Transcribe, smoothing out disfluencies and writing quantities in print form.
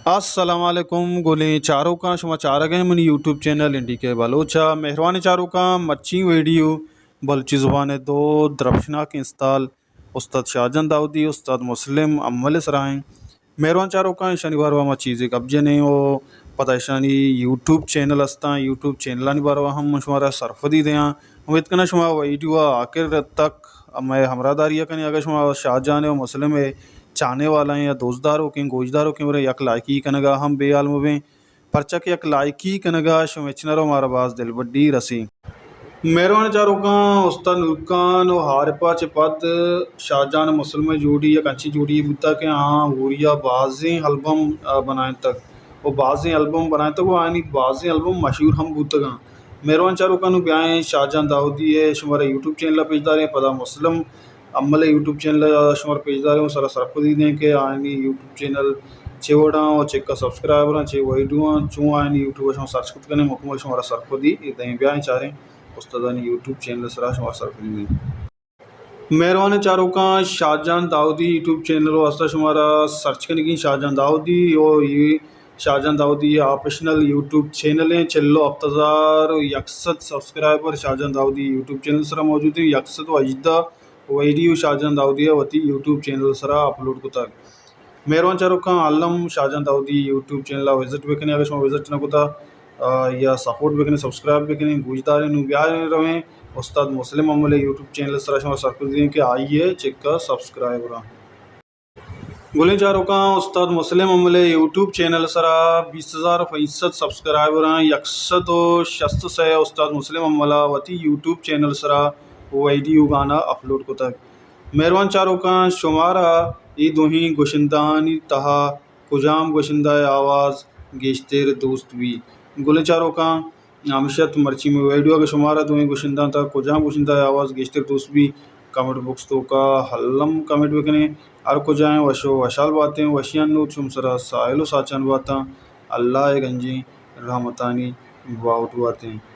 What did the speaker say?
अस्सलामुअलैकुम गोले चारों का शुमा चारा गए मन यूट्यूब चैनल इंडी के बलोचा मेहरबानी चारों का मच्छी वीडियो बलची ज़ुबान दो द्रफशनाक इंस्ताल उस्ताद शाहजहां दाऊदी उस्ताद मुस्लिम अम्मल सराय मेहरबान चारों का शनिवार व चीज़ें कब्जे नहीं हो पता शानी यूट्यूब चैनल अस्ता यूट्यूब चैनल बार हम शुमारा सरफदी दें उम्मीद करना शुमा वीडियो आखिर तक मैं हमरादारी कनी अगर शुमा शाहजहां और मुस्लिम है चाहने वाला हैं या दोस्तदारों के गोजदारों के मेरे यक लाइकी कनगा हम बेआलम में परचा के यक लाइकी कनगा शुमेचनरो मारा बाज दिल बड्डी रसी मेहरबान चारों का उस्ताद नुकान और हारपा चपत शाहजहां मुसलमान जोड़ी या कंची जोड़ी बुता के हाँ हुरिया बाज़ें एल्बम बनाए तक वो बाज़ें एल्बम बनाए तक वो आनी बाज़ें एल्बम मशहूर हम बुतगा मेहरबान चारों का ब्याह शाहजहां दाऊदी है शुमारा यूट्यूब चैनल पेजदार है पदा मुस्लिम अम्मल यूट्यूब चैनल शुमार पेजदार है सारा सरपदी दें के आनी यूट्यूब चैनल चेवड़ा और चेक का सब्सक्राइबर चे वहीडुआ चूँ आनी यूट्यूब सरच करने मुकमल शुमारा सरपदी दें ब्याह चाह उस्तादानी यूट्यूब चैनल सरा शुमार सरपदी मेहरबान चारों का शाहजहां दाऊदी यूट्यूब चैनल वास्ता शुमारा सर्च करने की शाहजहां दाऊदी और ये Shahjahan Daudi optional YouTube channel है चलो अफ्तार यकसद subscriber Shahjahan Daudi YouTube channel सरा मौजूद है यकसद वजदा वीडियो शाहजहां दाऊदी वती यूट्यूब चैनल सरा अपलोड कुता मेहरबान चारों का आलम Shahjahan Daudi YouTube channel visit बेकने अगर विजिट न कुता या सपोर्ट बेकने सब्सक्राइब बेकने गुजदार ब्याह रहे उस्ताद मुस्लिम अमले यूट्यूब चैनल सरा सरपदी के आइए चेक का सब्सक्राइबर बोले चारों का उस्ताद मुस्लिम अमले यूट्यूब चैनल सरा 20,000% सब्सक्राइबर यकसद शस्त से उस्ताद मुस्लिम अमला वती यूट्यूब चैनल सरा वीडियो गाना अपलोड को तक मेहरबान चारों का शुमारा ई दोही गुशिंदानी तहा कुजाम गुशिंदा आवाज़ गेश्तेर दोस्त भी गुले चारों का आमशत मर्ची में वीडियो का शुमारा दोही गुशिंदा था कुजाम गुशिंदा आवाज़ गेश्तेर दोस्त भी कमेंट बॉक्स तो का हल्लम कमेंट बकने और को जाएँ वशो वशाल बातें वशियान नूर शुमसरा साहिलो साचन बातें अल्लाह गंजी रहमतानी बाउट बातें